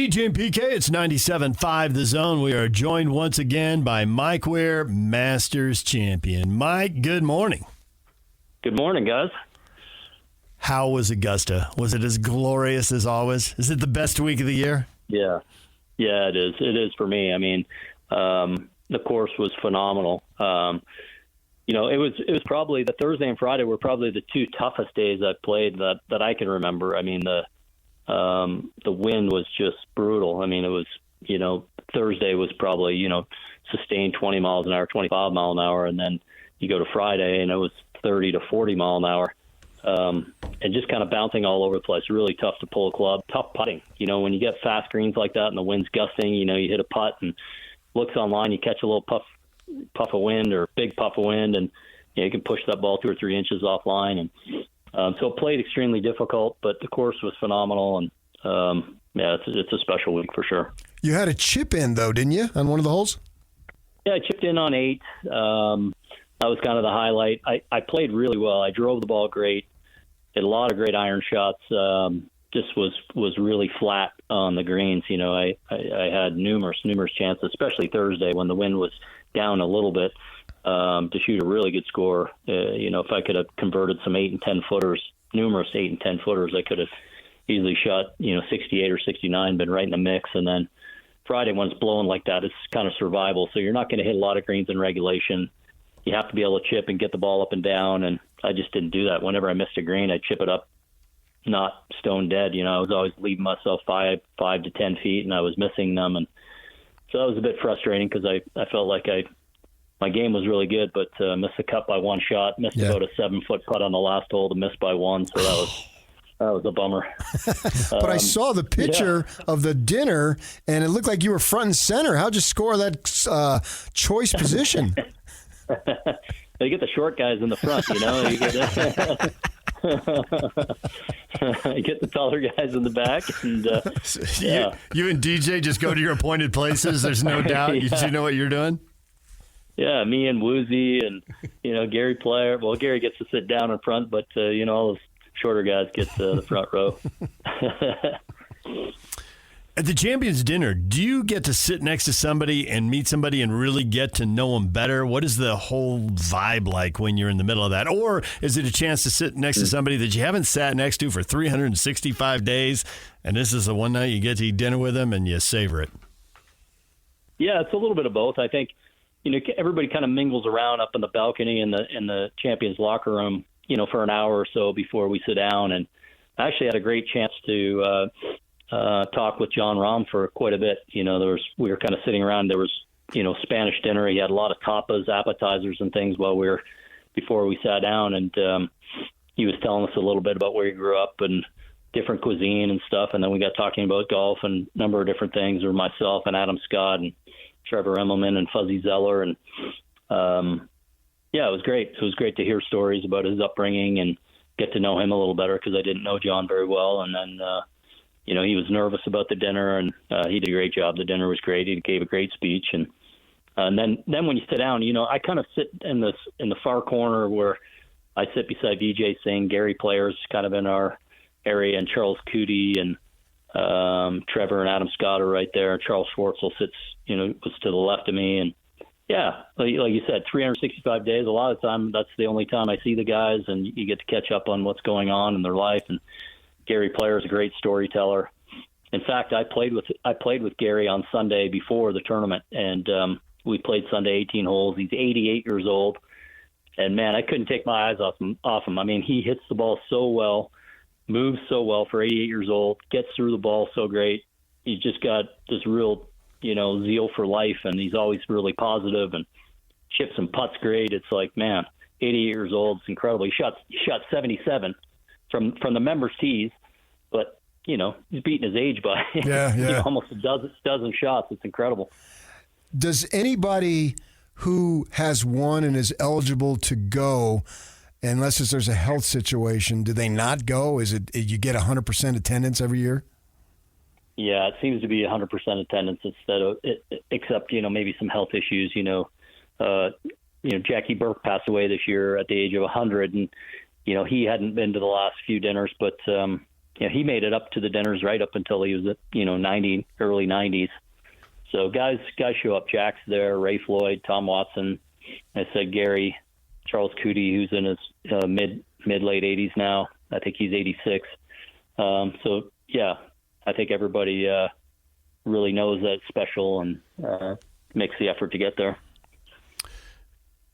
DJ and PK, it's 97.5 The Zone. We are joined once again by Mike Weir, Masters champion. Mike, good morning. Good morning, guys. How was Augusta? Was it as glorious as always? Is it the best week of the year? Yeah, it is. It is for me. I mean, the course was phenomenal. It was probably the Thursday and Friday were probably the two toughest days I've played that I can remember. I mean, the wind was just brutal. I mean, it was, Thursday was probably, sustained 20 miles an hour, 25 mile an hour. And then you go to Friday and it was 30 to 40 mile an hour. And just kind of bouncing all over the place. Really tough to pull a club, tough putting. When you get fast greens like that and the wind's gusting, you hit a putt and looks online, you catch a little puff of wind or big puff of wind, and you can push that ball 2 or 3 inches offline. And so it played extremely difficult, but the course was phenomenal. And it's a special week for sure. You had a chip in though, didn't you, on one of the holes? Yeah, I chipped in on 8. That was kind of the highlight. I played really well. I drove the ball great. Hit a lot of great iron shots. Just was really flat on the greens. I had numerous chances, especially Thursday when the wind was down a little bit, to shoot a really good score. If I could have converted some 8 and 10 footers, numerous 8 and 10 footers, I could have easily shot 68 or 69, been right in the mix. And then Friday when it's blowing like that, it's kind of survival. So you're not going to hit a lot of greens in regulation. You have to be able to chip and get the ball up and down, and I just didn't do that. Whenever I missed a green, I'd chip it up, not stone dead. I was always leaving myself 5 to 10 feet, and I was missing them, and so that was a bit frustrating because I felt like my game was really good, but missed the cut by one shot, missed about a 7-foot putt on the last hole to miss by one, so that was a bummer. But I saw the picture of the dinner, and it looked like you were front and center. How'd you score that choice position? They get the short guys in the front, You get the taller guys in the back, and you and DJ just go to your appointed places. There's no doubt. Yeah. You know what you're doing. Yeah, me and Woozy and Gary Player. Well, Gary gets to sit down in front, but all those shorter guys get the front row. At the Champions Dinner, do you get to sit next to somebody and meet somebody and really get to know them better? What is the whole vibe like when you're in the middle of that? Or is it a chance to sit next to somebody that you haven't sat next to for 365 days, and this is the one night you get to eat dinner with them and you savor it? Yeah, it's a little bit of both. I think, everybody kind of mingles around up in the balcony in the Champions locker room, for an hour or so before we sit down. And I actually had a great chance to talk with John Rahm for quite a bit. We were kind of sitting around. There was, Spanish dinner. He had a lot of tapas, appetizers, and things before we sat down. And he was telling us a little bit about where he grew up and different cuisine and stuff. And then we got talking about golf and a number of different things. Or myself and Adam Scott and Trevor Emmelman and Fuzzy Zeller. And it was great. It was great to hear stories about his upbringing and get to know him a little better because I didn't know John very well. And then, he was nervous about the dinner, and he did a great job. The dinner was great. He gave a great speech, and then when you sit down, I kind of sit in the far corner where I sit beside Vijay Singh. Gary Player's kind of in our area, and Charles Cootie and Trevor and Adam Scott are right there. Charles Schwartzel sits, was to the left of me, and yeah, like you said, 365 days. A lot of the time, that's the only time I see the guys, and you get to catch up on what's going on in their life. And Gary Player is a great storyteller. In fact, I played with Gary on Sunday before the tournament, and we played Sunday 18 holes. He's 88 years old, and man, I couldn't take my eyes off him. I mean, he hits the ball so well, moves so well for 88 years old, gets through the ball so great. He's just got this real, zeal for life, and he's always really positive and chips and putts great. It's like, man, 88 years old, it's incredible. He shot 77 from the members' tees, but he's beating his age by almost a dozen shots. It's incredible. Does anybody who has won and is eligible to go, unless there's a health situation, do they not go? Is it you get 100% attendance every year? Yeah, it seems to be 100% attendance except maybe some health issues. Jackie Burke passed away this year at the age of 100, and he hadn't been to the last few dinners, but he made it up to the dinners right up until he was at, 90, early 90s. So guys show up. Jack's there, Ray Floyd, Tom Watson. I said Gary, Charles Cootie, who's in his mid-late 80s now. I think he's 86. So, yeah, I think everybody really knows that it's special and makes the effort to get there.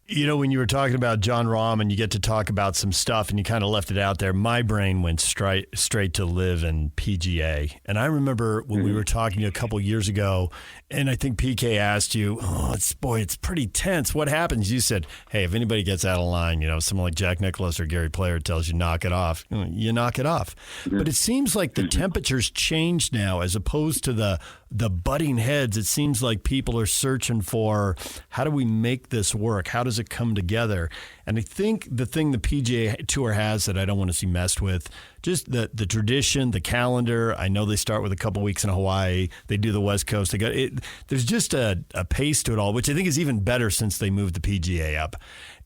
When you were talking about John Rahm and you get to talk about some stuff and you kind of left it out there, my brain went straight to live in PGA. And I remember when we were talking to you a couple years ago, and I think PK asked you, it's pretty tense. What happens? You said, hey, if anybody gets out of line, someone like Jack Nicklaus or Gary Player tells you knock it off, you knock it off. But it seems like the temperature's changed now as opposed to the butting heads. It seems like people are searching for, how do we make this work? How does it come together? And I think the thing the PGA Tour has that I don't want to see messed with, just the tradition, the calendar. I know they start with a couple weeks in Hawaii. They do the West Coast. They got it. There's just a pace to it all, which I think is even better since they moved the PGA up.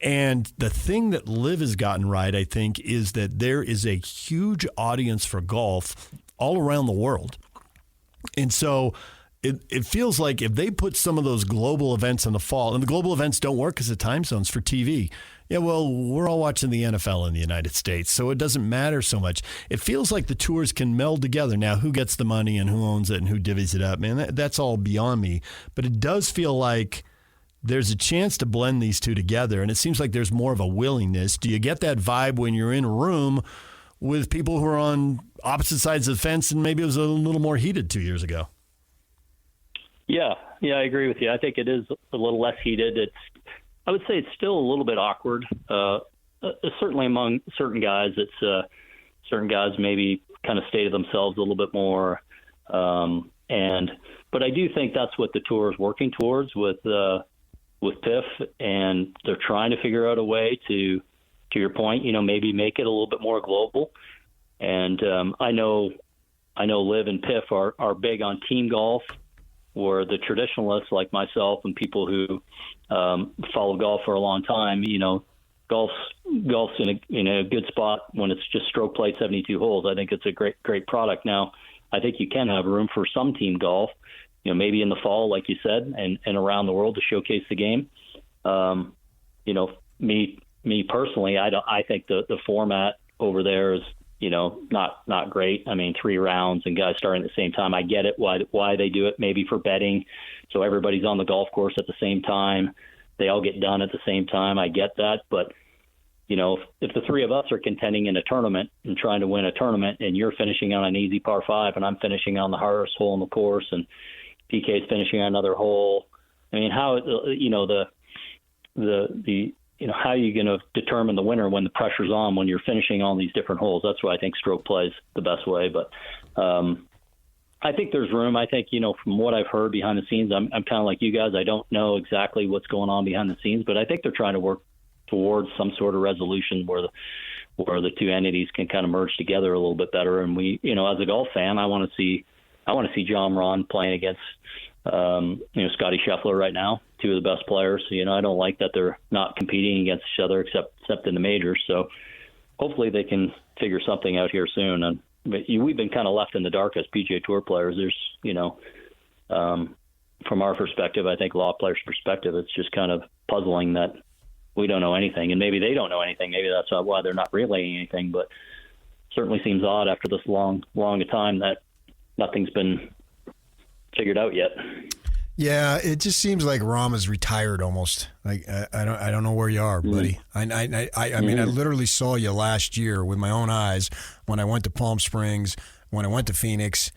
And the thing that Liv has gotten right, I think, is that there is a huge audience for golf all around the world. And so it feels like if they put some of those global events in the fall, and the global events don't work because of time zones for TV. Yeah, well, we're all watching the NFL in the United States, so it doesn't matter so much. It feels like the tours can meld together. Now, who gets the money and who owns it and who divvies it up, man, that's all beyond me. But it does feel like there's a chance to blend these two together, and it seems like there's more of a willingness. Do you get that vibe when you're in a room with people who are on opposite sides of the fence and maybe it was a little more heated 2 years ago? Yeah, I agree with you. I think it is a little less heated. I would say it's still a little bit awkward. Certainly among certain guys, certain guys maybe kind of stay to themselves a little bit more. But I do think that's what the tour is working towards with PIF, and they're trying to figure out a way to your point, maybe make it a little bit more global. And I know Liv and PIF are big on team golf, where the traditionalists like myself and people who follow golf for a long time, golf's in a good spot when it's just stroke play 72 holes. I think it's a great product. Now, I think you can have room for some team golf, maybe in the fall, like you said, and around the world to showcase the game. Me personally, I think the format over there is, not great. I mean, 3 rounds and guys starting at the same time. I get it, why they do it, maybe for betting. So everybody's on the golf course at the same time. They all get done at the same time. I get that. But, if the 3 of us are contending in a tournament and trying to win a tournament, and you're finishing on an easy par 5 and I'm finishing on the hardest hole in the course and PK's finishing on another hole, I mean, how, how are you going to determine the winner when the pressure's on, when you're finishing on these different holes? That's why I think stroke play is the best way. But I think there's room. I think, from what I've heard behind the scenes, I'm kind of like you guys. I don't know exactly what's going on behind the scenes, but I think they're trying to work towards some sort of resolution where the two entities can kind of merge together a little bit better. And we, as a golf fan, I want to see John Rahm playing against Scotty Scheffler right now, 2 of the best players. I don't like that they're not competing against each other except in the majors. So hopefully they can figure something out here soon. But we've been kind of left in the dark as PGA Tour players. There's, from our perspective, I think law players' perspective, it's just kind of puzzling that we don't know anything, and maybe they don't know anything. Maybe that's not why they're not relaying anything. But certainly seems odd after this long a time that nothing's been figured out yet. Yeah, it just seems like Rahm is retired almost. Like I don't know where you are, buddy. I mean, I literally saw you last year with my own eyes when I went to Palm Springs, when I went to Phoenix.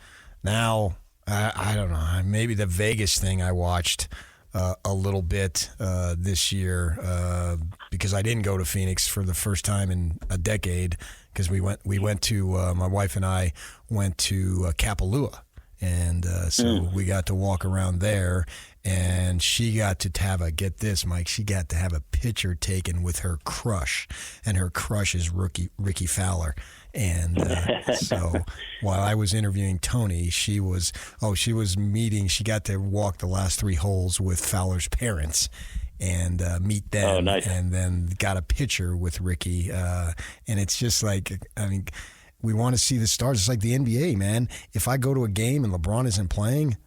Now I don't know. Maybe the Vegas thing I watched a little bit this year because I didn't go to Phoenix for the first time in a decade because we went to my wife and I went to Kapalua. And so we got to walk around there, and she got to have get this, Mike, she got to have a picture taken with her crush, and her crush is Ricky Fowler. And so while I was interviewing Tony, she got to walk the last 3 holes with Fowler's parents and meet them. Oh, nice. And then got a picture with Ricky. And it's just like, I mean, We want to see the stars. It's like the NBA, man. If I go to a game and LeBron isn't playing,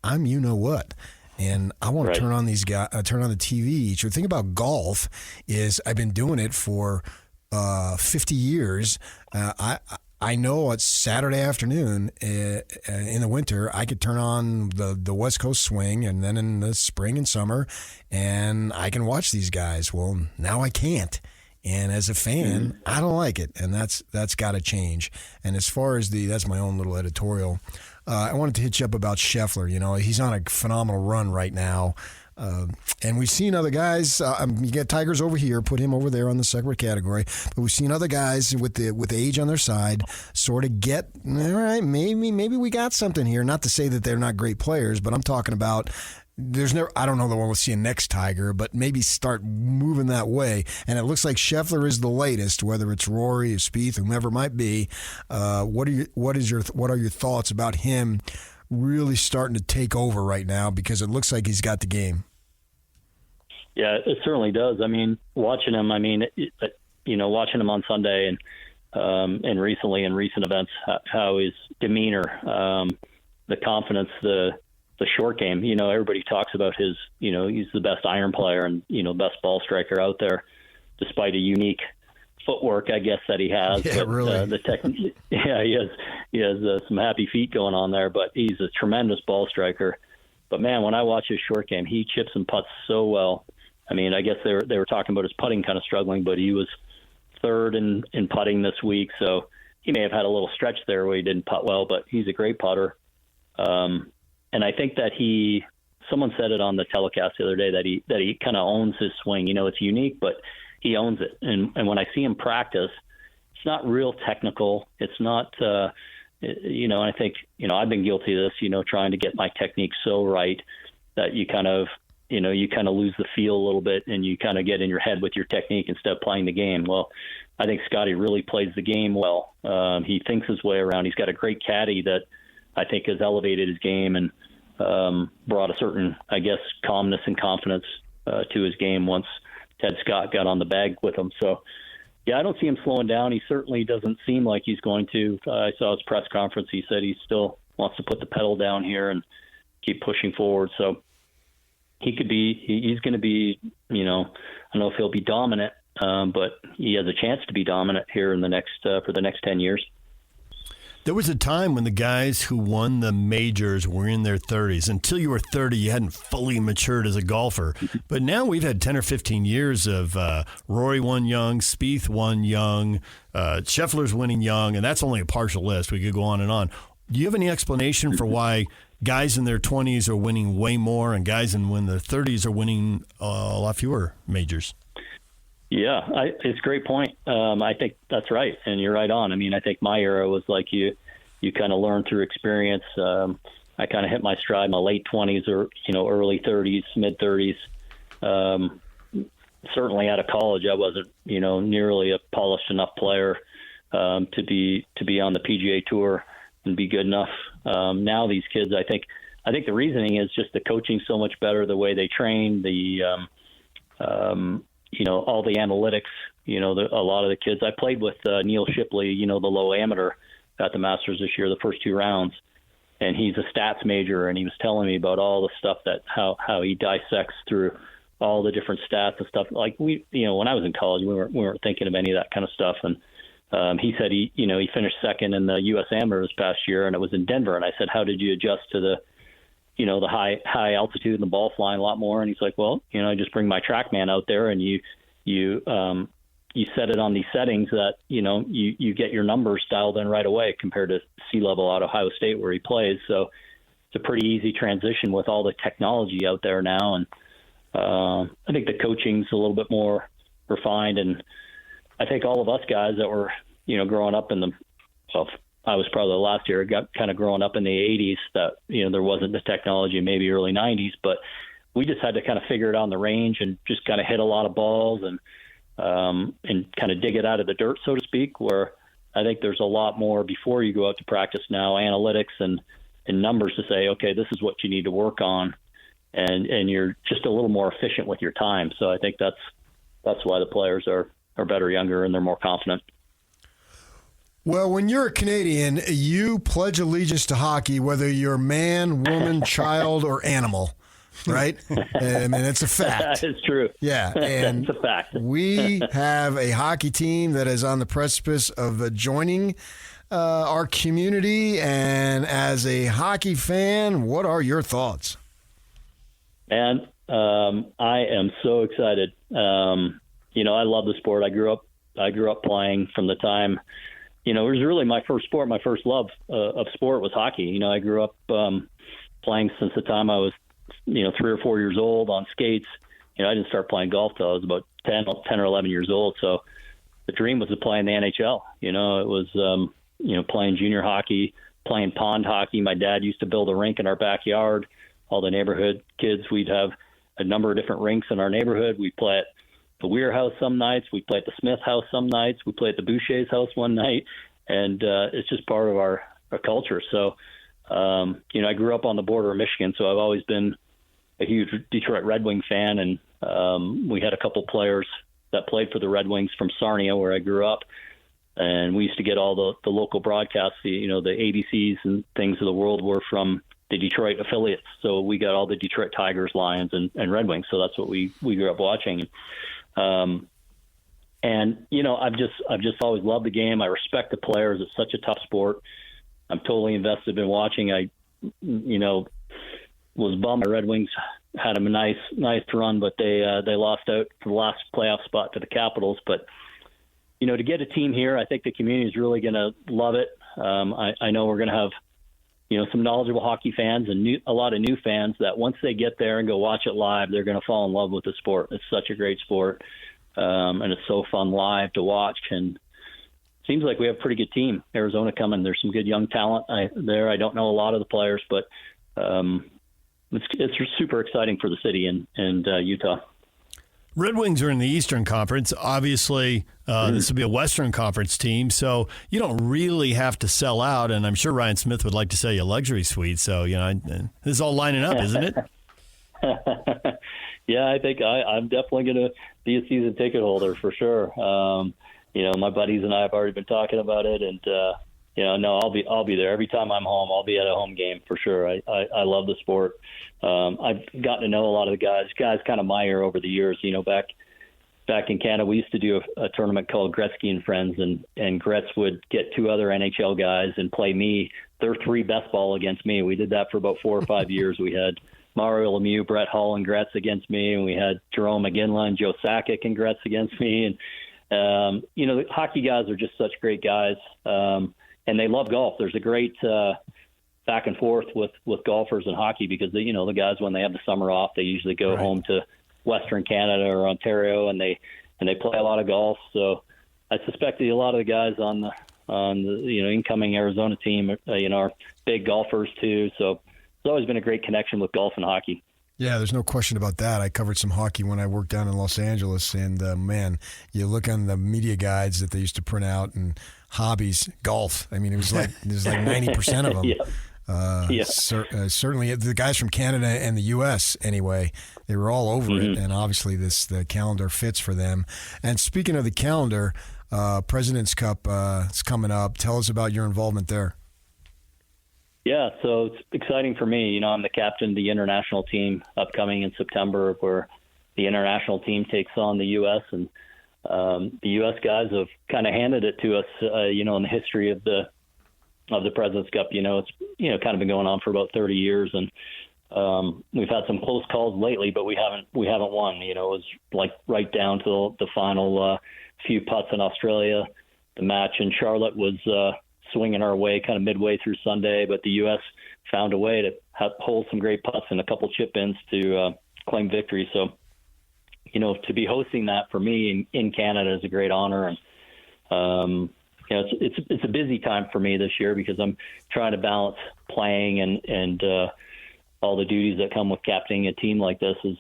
I'm what. And I want to turn on these guys, turn on the TV. The thing about golf is I've been doing it for 50 years. I know it's Saturday afternoon in the winter, I could turn on the West Coast swing, and then in the spring and summer, and I can watch these guys. Well, now I can't. And as a fan, I don't like it, and that's got to change. And as far as that's my own little editorial. I wanted to hit you up about Scheffler. He's on a phenomenal run right now. And we've seen other guys. You get Tigers over here, put him over there on the separate category. But we've seen other guys with age on their side sort of get, all right, maybe we got something here. Not to say that they're not great players, but I'm talking about I don't know the one we'll see a next Tiger, but maybe start moving that way. And it looks like Scheffler is the latest, whether it's Rory or Spieth, whomever it might be. What are your thoughts about him really starting to take over right now? Because it looks like he's got the game. Yeah, it certainly does. I mean, watching him, watching him on Sunday and recently in recent events, how his demeanor, the confidence, the short game, everybody talks about his, he's the best iron player and, best ball striker out there, despite a unique footwork, I guess, that he has. Yeah, but, really. He has some happy feet going on there, but he's a tremendous ball striker. But man, when I watch his short game, he chips and putts so well. I mean, I guess they were talking about his putting kind of struggling, but he was third in putting this week. So he may have had a little stretch there where he didn't putt well, but he's a great putter. And I think that someone said it on the telecast the other day that he kind of owns his swing. It's unique, but he owns it. And when I see him practice, it's not real technical. It's not, I think, I've been guilty of this, trying to get my technique so right that you kind of lose the feel a little bit and you kind of get in your head with your technique instead of playing the game. Well, I think Scotty really plays the game well. He thinks his way around. He's got a great caddy that I think has elevated his game and brought a certain, I guess, calmness and confidence to his game once Ted Scott got on the bag with him. So, yeah, I don't see him slowing down. He certainly doesn't seem like he's going to. I saw his press conference. He said he still wants to put the pedal down here and keep pushing forward. So he's going to be, I don't know if he'll be dominant, but he has a chance to be dominant here in the next for the next 10 years. There was a time when the guys who won the majors were in their 30s. Until you were 30, you hadn't fully matured as a golfer. But now we've had 10 or 15 years of Rory won young, Spieth won young, Scheffler's winning young, and that's only a partial list. We could go on and on. Do you have any explanation for why guys in their 20s are winning way more and guys in their 30s are winning a lot fewer majors? Yeah, it's a great point. I think that's right, and you're right on. I mean, I think my era was like you kind of learn through experience. I kind of hit my stride in my late 20s or early 30s, mid 30s. Certainly out of college, I wasn't nearly a polished enough player to be on the PGA Tour and be good enough. Now these kids, I think the reasoning is just the coaching's so much better, the way they train, all the analytics, a lot of the kids. I played with Neil Shipley, the low amateur at the Masters this year, the first two rounds, and he's a stats major, and he was telling me about all the stuff that how he dissects through all the different stats and stuff. Like when I was in college, we weren't thinking of any of that kind of stuff. And he said he finished second in the U.S. Amateur this past year, and it was in Denver. And I said, how did you adjust to the high altitude and the ball flying a lot more? And he's like, well, I just bring my TrackMan out there and you set it on these settings that, you get your numbers dialed in right away compared to sea level at Ohio State where he plays. So it's a pretty easy transition with all the technology out there now. And I think the coaching's a little bit more refined. And I think all of us guys that were, growing up I was probably the last year, got kind of growing up in the 80s that, there wasn't the technology, maybe early 90s, but we just had to kind of figure it out on the range and just kind of hit a lot of balls and kind of dig it out of the dirt, so to speak, where I think there's a lot more before you go out to practice now, analytics and numbers to say, okay, this is what you need to work on. And you're just a little more efficient with your time. So I think that's why the players are better younger and they're more confident. Well, when you're a Canadian, you pledge allegiance to hockey, whether you're man, woman, child, or animal, right? I mean, it's a fact. That is true. Yeah, and it's a fact. We have a hockey team that is on the precipice of joining our community. And as a hockey fan, what are your thoughts? Man, I am so excited. I love the sport. I grew up playing from the time. It was really my first sport. My first love of sport was hockey. I grew up playing since the time I was, 3 or 4 years old on skates. I didn't start playing golf till I was about 10 or 11 years old. So the dream was to play in the NHL. It was, playing junior hockey, playing pond hockey. My dad used to build a rink in our backyard. All the neighborhood kids, we'd have a number of different rinks in our neighborhood. We'd play at the Weir house some nights. We play at the Smith house some nights. We play at the Boucher's house one night. And it's just part of our culture. So, I grew up on the border of Michigan, so I've always been a huge Detroit Red Wing fan. And we had a couple players that played for the Red Wings from Sarnia, where I grew up. And we used to get all the local broadcasts, the ABCs and things of the world were from the Detroit affiliates. So we got all the Detroit Tigers, Lions, and Red Wings. So that's what we grew up watching. I've just always loved the game. I respect the players. It's such a tough sport. I'm totally invested in watching. I was bummed the Red Wings had a nice run, but they lost out for the last playoff spot to the Capitals. But to get a team here, I think the community is really going to love it. I know we're going to have some knowledgeable hockey fans and a lot of new fans that once they get there and go watch it live, they're going to fall in love with the sport. It's such a great sport, and it's so fun live to watch. And it seems like we have a pretty good team. Arizona coming. There's some good young talent there. I don't know a lot of the players, but it's super exciting for the city and Utah. Red Wings are in the Eastern Conference. Obviously, this will be a Western Conference team, so you don't really have to sell out. And I'm sure Ryan Smith would like to sell you a luxury suite. So, this is all lining up, isn't it? Yeah, I think I'm definitely going to be a season ticket holder for sure. My buddies and I have already been talking about it, and no, I'll be there every time I'm home. I'll be at a home game for sure. I love the sport. I've gotten to know a lot of the guys kind of my era over the years. Back in Canada, we used to do a tournament called Gretzky and Friends, and Gretz would get two other NHL guys and play me. Their three best ball against me. We did that for about 4 or 5 years. We had Mario Lemieux, Brett Hull, and Gretz against me, and we had Jerome McGinley and Joe Sakic and Gretz against me. And the hockey guys are just such great guys, and they love golf. There's a great back and forth with golfers and hockey because the guys, when they have the summer off, they usually go home to Western Canada or Ontario, and they play a lot of golf. So I suspect that a lot of the guys on the incoming Arizona team are big golfers too. So it's always been a great connection with golf and hockey. Yeah, there's no question about that. I covered some hockey when I worked down in Los Angeles, and man, you look on the media guides that they used to print out and hobbies, golf. I mean, it was like 90% of them. Yeah. Certainly, the guys from Canada and the U.S. anyway, they were all over it, and obviously the calendar fits for them. And speaking of the calendar, President's Cup is coming up. Tell us about your involvement there. Yeah, so it's exciting for me. I'm the captain of the international team upcoming in September, where the international team takes on the U.S. and the U.S. guys have kind of handed it to us. In the history of the President's Cup, it's kind of been going on for about 30 years, and we've had some close calls lately, but we haven't won. It was like right down to the final few putts in Australia. The match in Charlotte was swinging our way kind of midway through Sunday, but the U.S. found a way to hold some great putts and a couple chip ins to claim victory. So, to be hosting that for me in Canada is a great honor. And, it's a busy time for me this year because I'm trying to balance playing and all the duties that come with captaining a team like this is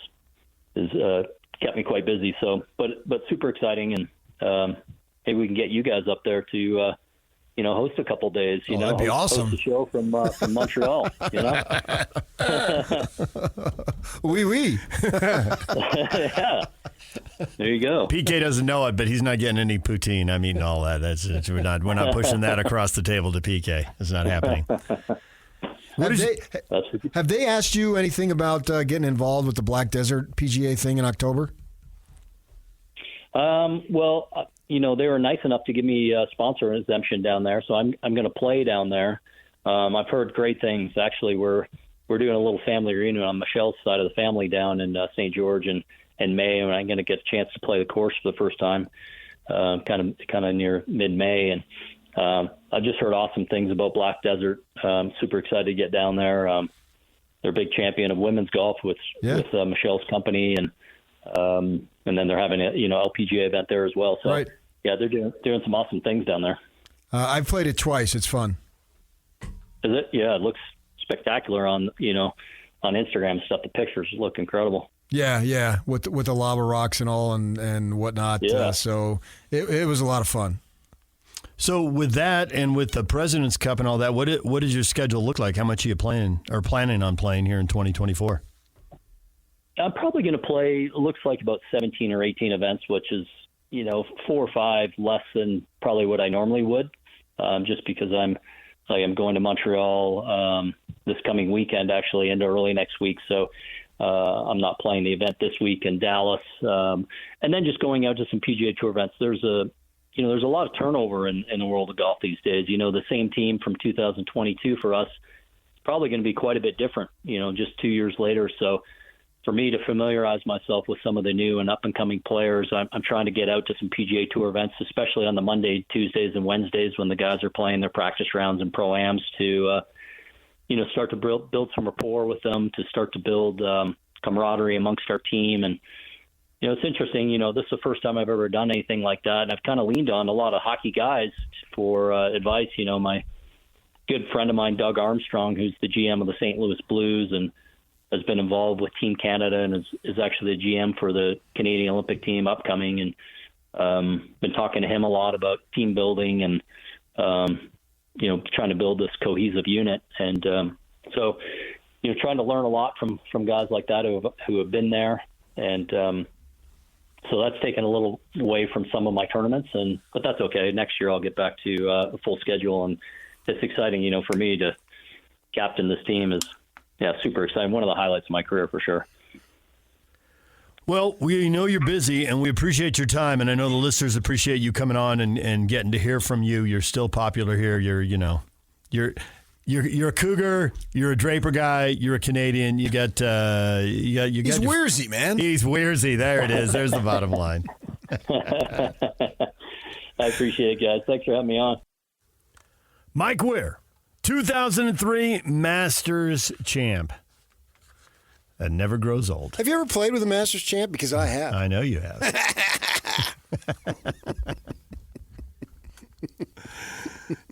kept me quite busy. So, but super exciting. And maybe we can get you guys up there to, host a couple days. That'd be awesome. Host a show from Montreal. Oui. There you go. PK doesn't know it, but he's not getting any poutine. I'm eating all that. We're not pushing that across the table to PK. It's not happening. Have they asked you anything about getting involved with the Black Desert PGA thing in October? Well, they were nice enough to give me a sponsor exemption down there, so I'm going to play down there. I've heard great things. Actually, we're doing a little family reunion on Michelle's side of the family down in St. George in May, and I'm going to get a chance to play the course for the first time, kind of near mid-May. And I've just heard awesome things about Black Desert. Super excited to get down there. They're a big champion of women's golf with Michelle's company, and then they're having a LPGA event there as well. So right. Yeah, they're doing some awesome things down there. I've played it twice. It's fun. Is it? Yeah, it looks spectacular on Instagram and stuff. The pictures look incredible. Yeah, with the lava rocks and all and whatnot. Yeah. So it was a lot of fun. So with that and with the President's Cup and all that, what does your schedule look like? How much are you planning on playing here in 2024? I'm probably going to play, it looks like about 17 or 18 events, which is, 4 or 5 less than probably what I normally would, just because I'm going to Montreal this coming weekend, actually, into early next week. So I'm not playing the event this week in Dallas. And then just going out to some PGA Tour events. There's a lot of turnover in the world of golf these days. The same team from 2022 for us is probably going to be quite a bit different, just 2 years later. So for me to familiarize myself with some of the new and up-and-coming players, I'm trying to get out to some PGA Tour events, especially on the Monday, Tuesdays, and Wednesdays when the guys are playing their practice rounds and pro-ams to, start to build some rapport with them, to start to build camaraderie amongst our team. And, it's interesting, this is the first time I've ever done anything like that, and I've kind of leaned on a lot of hockey guys for advice. My good friend of mine, Doug Armstrong, who's the GM of the St. Louis Blues and has been involved with Team Canada and is actually the GM for the Canadian Olympic team upcoming, and been talking to him a lot about team building and, trying to build this cohesive unit. And so, trying to learn a lot from guys like that who have been there. And so that's taken a little away from some of my tournaments, but that's okay. Next year I'll get back to a full schedule, and it's exciting, for me to captain this team is, super exciting. One of the highlights of my career for sure. Well, we know you're busy, and we appreciate your time, and I know the listeners appreciate you coming on and getting to hear from you. You're still popular here. You're a Cougar. You're a Draper guy. You're a Canadian. He's Weirsy, man. He's Weirsy. There it is. There's the bottom line. I appreciate it, guys. Thanks for having me on. Mike Weir, 2003 Masters champ. That never grows old. Have you ever played with a Masters champ? Because I have. I know you have.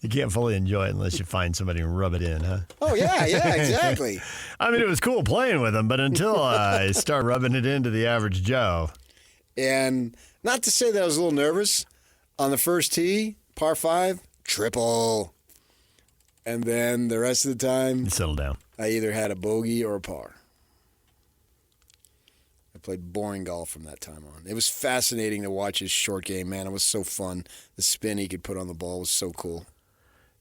You can't fully enjoy it unless you find somebody and rub it in, huh? Oh, yeah, exactly. I mean, it was cool playing with him, but until I start rubbing it into the average Joe. And not to say that I was a little nervous. On the first tee, par 5, triple. And then the rest of the time, Settle down. I either had a bogey or a par. I played boring golf from that time on. It was fascinating to watch his short game, man. It was so fun. The spin he could put on the ball was so cool.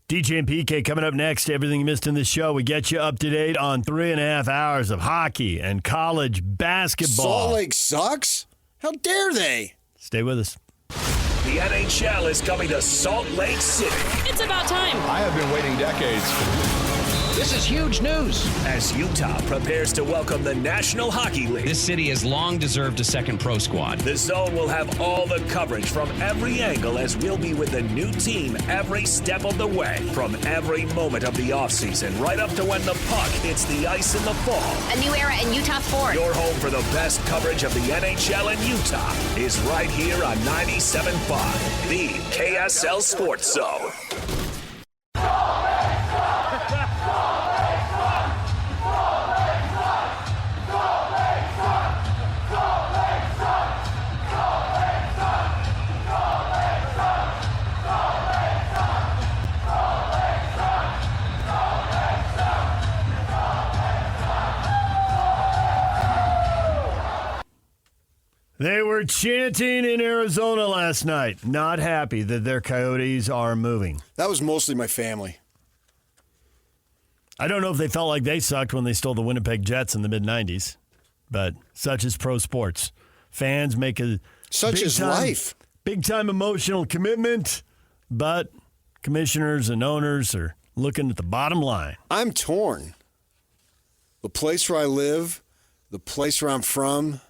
DJ and PK coming up next. Everything you missed in this show. We get you up to date on 3.5 hours of hockey and college basketball. Salt Lake sucks? How dare they? Stay with us. The NHL is coming to Salt Lake City. It's about time. I have been waiting decades. This is huge news. As Utah prepares to welcome the National Hockey League. This city has long deserved a second pro squad. The Zone will have all the coverage from every angle as we'll be with the new team every step of the way. From every moment of the offseason right up to when the puck hits the ice in the fall. A new era in Utah sports. Your home for the best coverage of the NHL in Utah is right here on 97.5, the KSL Sports Zone. They were chanting in Arizona last night, not happy that their Coyotes are moving. That was mostly my family. I don't know if they felt like they sucked when they stole the Winnipeg Jets in the mid-'90s, but such is pro sports. Fans make a Such is life. Big-time emotional commitment, but commissioners and owners are looking at the bottom line. I'm torn. The place where I live, the place where I'm from,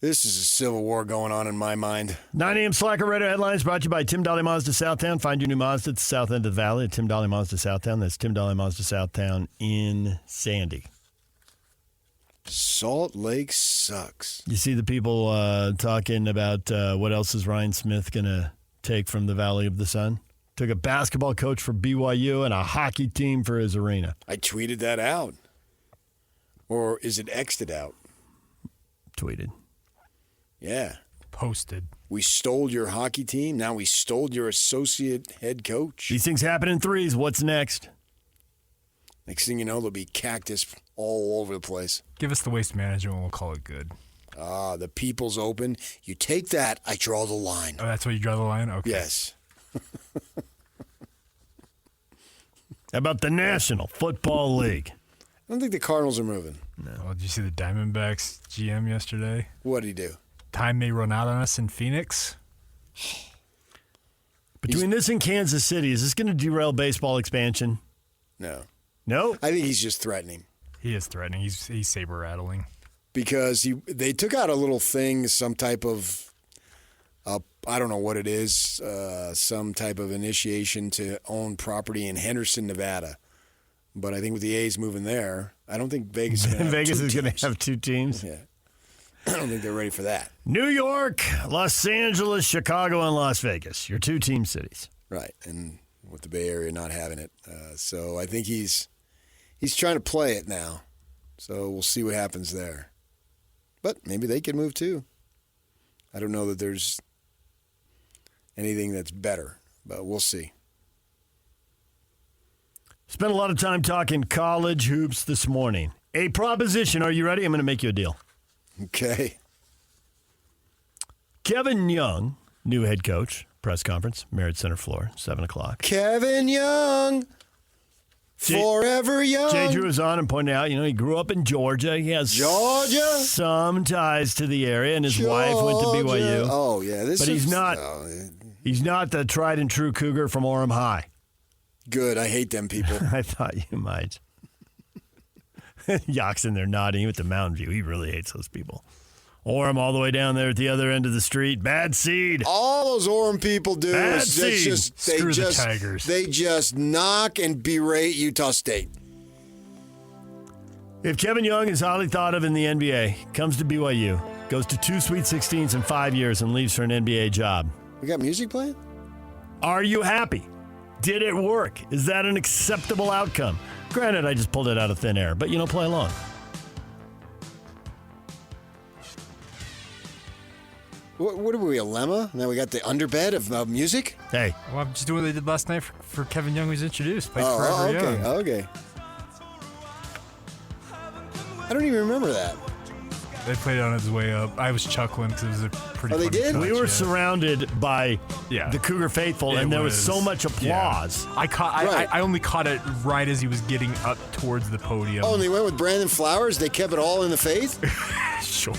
this is a civil war going on in my mind. 9 a.m. Slacker Radio headlines brought to you by Tim Dolly Mazda Southtown. Find your new Mazda at the south end of the valley at Tim Dolly Mazda Southtown. That's Tim Dolly Mazda Southtown in Sandy. Salt Lake sucks. You see the people talking about what else is Ryan Smith going to take from the Valley of the Sun? Took a basketball coach for BYU and a hockey team for his arena. I tweeted that out. Or is it X'd out? Tweeted. Yeah. Posted. We stole your hockey team. Now we stole your associate head coach. These things happen in threes. What's next? Next thing you know, there'll be cactus all over the place. Give us the waste management and we'll call it good. The People's Open. You take that, I draw the line. Oh, that's where you draw the line? Okay. Yes. How about the National Football League? I don't think the Cardinals are moving. No. Well, did you see the Diamondbacks GM yesterday? What did he do? Time may run out on us in Phoenix. Between this and Kansas City, is this going to derail baseball expansion? No. No? I think he's just threatening. He is threatening. He's saber rattling. Because they took out a little thing, some type of, I don't know what it is, some type of initiation to own property in Henderson, Nevada. But I think with the A's moving there, I don't think Vegas is going to have Vegas two is going teams. to have two teams? Yeah. I don't think they're ready for that. New York, Los Angeles, Chicago, and Las Vegas. Your two-team cities. Right, and with the Bay Area not having it. So I think he's trying to play it now. So we'll see what happens there. But maybe they could move too. I don't know that there's anything that's better, but we'll see. Spent a lot of time talking college hoops this morning. A proposition. Are you ready? I'm going to make you a deal. Okay. Kevin Young, new head coach, press conference, Merritt Center floor, 7 o'clock. Kevin Young, forever young. Jay Drew is on and pointed out, he grew up in Georgia. He has some ties to the area, and his wife went to BYU. Oh, yeah. But he's not the tried and true Cougar from Orem High. Good. I hate them people. I thought you might. Yock's in there nodding with the Mountain View. He really hates those people. Orem all the way down there at the other end of the street. Bad seed. All those Orem people do Bad is seed. Screw the Tigers. They just knock and berate Utah State. If Kevin Young is highly thought of in the NBA, comes to BYU, goes to 2 Sweet 16s in 5 years, and leaves for an NBA job, We got music playing? are you happy? Did it work? Is that an acceptable outcome? Granted, I just pulled it out of thin air, but play along. What are we, a lemma? Now we got the underbed of music? Hey, Well, I'm just doing what they did last night for Kevin Young, who's introduced. Played Oh, Forever okay. Young. Okay. I don't even remember that. They played it on his way up. I was chuckling because it was a pretty Oh, they funny did? touch, we were yeah. surrounded by Yeah. the Cougar faithful, It and there was was- so much applause. Yeah. I Right. only caught it right as he was getting up towards the podium. Oh, and they went with Brandon Flowers? They kept it all in the faith? Sure.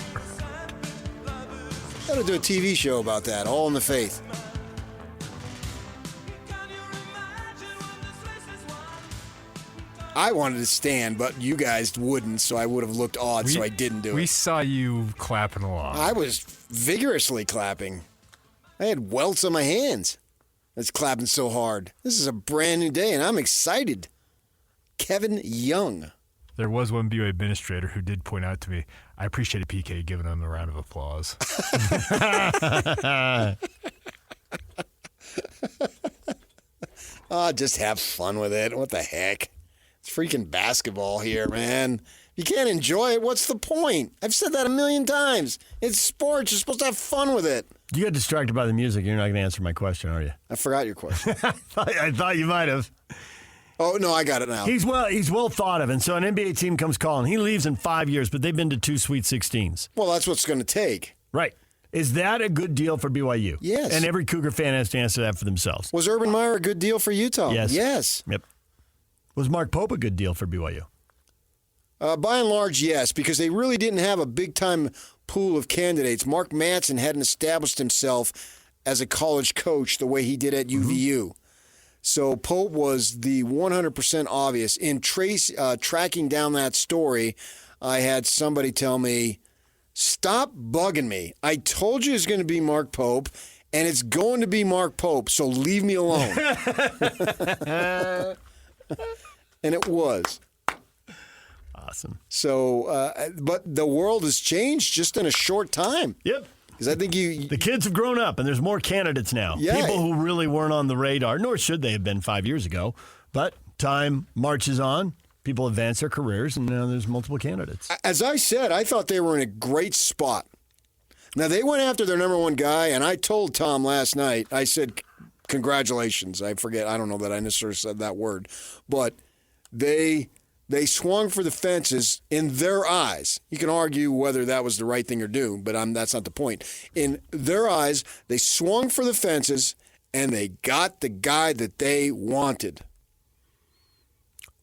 Got to do a TV show about that, all in the faith. I wanted to stand, but you guys wouldn't, so I would have looked odd, so I didn't do We it. saw you clapping along. I was vigorously clapping. I had welts on my hands. I was clapping so hard. This is a brand new day, and I'm excited. Kevin Young. There was one BYU administrator who did point out to me, I appreciated PK giving him a round of applause. Oh, just have fun with it. What the heck? It's freaking basketball here, man. You can't enjoy it. What's the point? I've said that a million times. It's sports. You're supposed to have fun with it. You got distracted by the music. You're not going to answer my question, are you? I forgot your question. I thought you might have. Oh, no, I got it now. He's well thought of, and so an NBA team comes calling. He leaves in 5 years, but they've been to 2 Sweet 16s. Well, that's what's going to take. Right. Is that a good deal for BYU? Yes. And every Cougar fan has to answer that for themselves. Was Urban Meyer a good deal for Utah? Yes. Yes. Yep. Was Mark Pope a good deal for BYU? By and large, yes, because they really didn't have a big-time pool of candidates. Mark Manson hadn't established himself as a college coach the way he did at UVU. So Pope was the 100% obvious. In tracking down that story, I had somebody tell me, stop bugging me. I told you it's going to be Mark Pope, and it's going to be Mark Pope, so leave me alone. And it was. Awesome. So, but the world has changed just in a short time. Yep. Because I think the kids have grown up, and there's more candidates now. Yeah. People who really weren't on the radar, nor should they have been 5 years ago. But time marches on. People advance their careers, and now there's multiple candidates. As I said, I thought they were in a great spot. Now, they went after their number one guy, and I told Tom last night, I said, congratulations. I don't know that I necessarily said that word. But they swung for the fences in their eyes. You can argue whether that was the right thing to do, but that's not the point. In their eyes, they swung for the fences, and they got the guy that they wanted.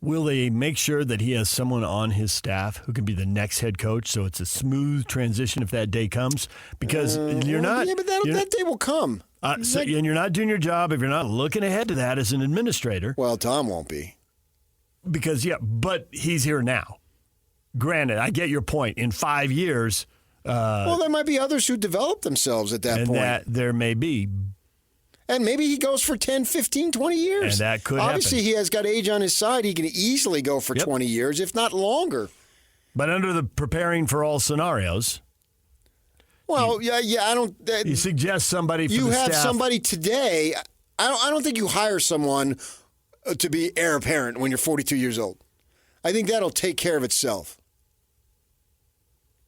Will they make sure that he has someone on his staff who can be the next head coach so it's a smooth transition if that day comes? Because you're not... Yeah, but that day will come. And you're not doing your job if you're not looking ahead to that as an administrator. Well, Tom won't be. Because, but he's here now. Granted, I get your point. In 5 years... well, there might be others who develop themselves at that point. That there may be. And maybe he goes for 10, 15, 20 years. And that could Obviously, happen. he has got age on his side. He can easily go for 20 years, if not longer. But under the preparing for all scenarios... Well, I don't... you suggest somebody for you the have staff. somebody today... I don't think you hire someone to be heir apparent when you're 42 years old. I think that'll take care of itself.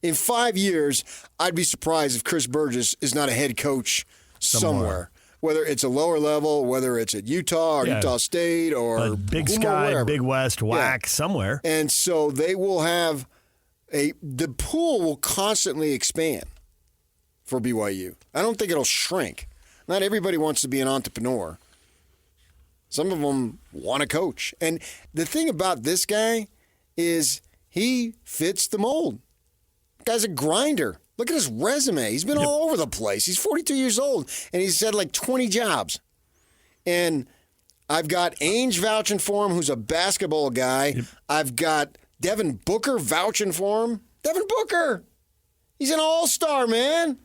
In 5 years, I'd be surprised if Chris Burgess is not a head coach somewhere. Whether it's a lower level, whether it's at Utah or Utah State or Big whom or Sky, wherever. Big West, WAC, somewhere. And so they will have the pool will constantly expand for BYU. I don't think it'll shrink. Not everybody wants to be an entrepreneur. Some of them want to coach. And the thing about this guy is he fits the mold. The guy's a grinder. Look at his resume. He's been all over the place. He's 42 years old, and he's had like 20 jobs. And I've got Ainge vouching for him, who's a basketball guy. Yep. I've got Devin Booker vouching for him. Devin Booker! He's an all-star, man.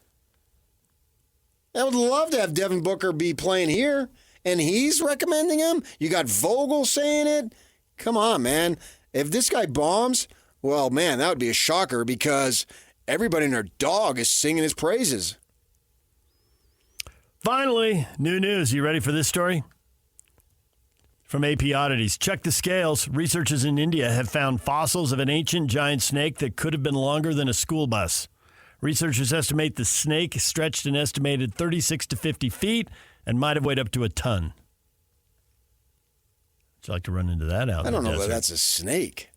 I would love to have Devin Booker be playing here, and he's recommending him. You got Vogel saying it. Come on, man. If this guy bombs, well, man, that would be a shocker because everybody and their dog is singing his praises. Finally, new news. You ready for this story? From AP Oddities. Check the scales. Researchers in India have found fossils of an ancient giant snake that could have been longer than a school bus. Researchers estimate the snake stretched an estimated 36 to 50 feet and might have weighed up to a ton. Would you like to run into that out? I don't know whether that's a snake.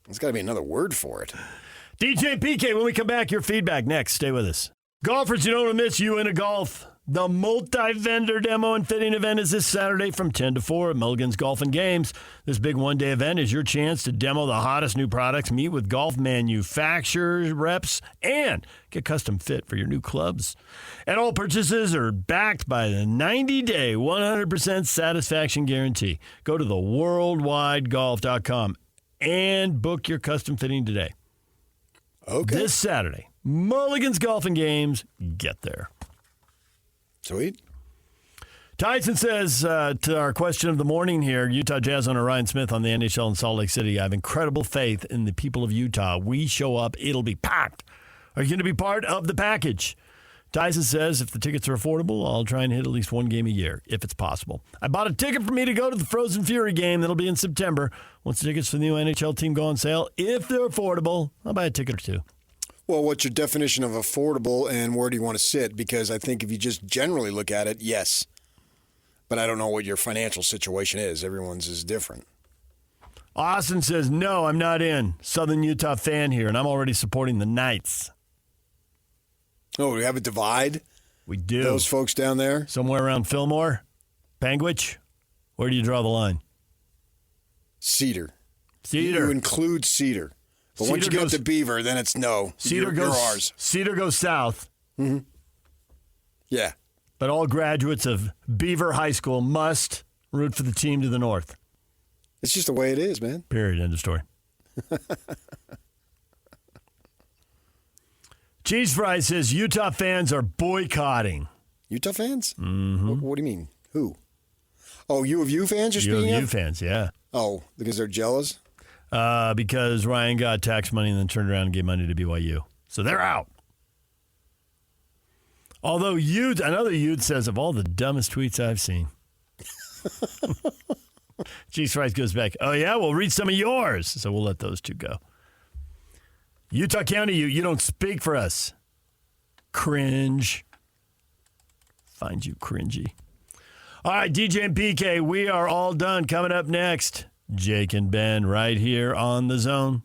There's got to be another word for it. DJ PK, when we come back, your feedback next. Stay with us. Golfers, you don't want to miss You Into Golf. The multi-vendor demo and fitting event is this Saturday from 10 to 4 at Milligan's Golf and Games. This big one-day event is your chance to demo the hottest new products, meet with golf manufacturers, reps, and get custom fit for your new clubs. And all purchases are backed by the 90-day, 100% satisfaction guarantee. Go to theworldwidegolf.com and book your custom fitting today. Okay. This Saturday, Mulligan's Golf and Games. Get there. Sweet. Tyson says to our question of the morning here, Utah Jazz owner Ryan Smith on the NHL in Salt Lake City, I have incredible faith in the people of Utah. We show up, it'll be packed. Are you going to be part of the package? Tyson says if the tickets are affordable, I'll try and hit at least one game a year, if it's possible. I bought a ticket for me to go to the Frozen Fury game. That'll be in September. Once the tickets for the new NHL team go on sale, if they're affordable, I'll buy a ticket or two. Well, what's your definition of affordable and where do you want to sit? Because I think if you just generally look at it, yes. But I don't know what your financial situation is. Everyone's is different. Austin says, no, I'm not in. Southern Utah fan here, and I'm already supporting the Knights. Oh, we have a divide? We do. Those folks down there? Somewhere around Fillmore? Panguitch? Where do you draw the line? Cedar. Cedar. You include Cedar. But once you get up to Beaver, then it's no. Cedar you're goes ours. Cedar goes south. Mm-hmm. Yeah. But all graduates of Beaver High School must root for the team to the north. It's just the way it is, man. Period. End of story. Cheese Fry says Utah fans are boycotting. Utah fans? Mm-hmm. What do you mean? Who? Oh, U of U fans you're speaking U of U of? fans, yeah. Oh, because they're jealous? Because Ryan got tax money and then turned around and gave money to BYU. So they're out. Although another youth says, of all the dumbest tweets I've seen. Cheese Fries goes back, oh, yeah? We'll read some of yours. So we'll let those two go. Utah County, you don't speak for us. Cringe. Find you cringy. All right, DJ and PK, we are all done. Coming up next, Jake and Ben right here on The Zone.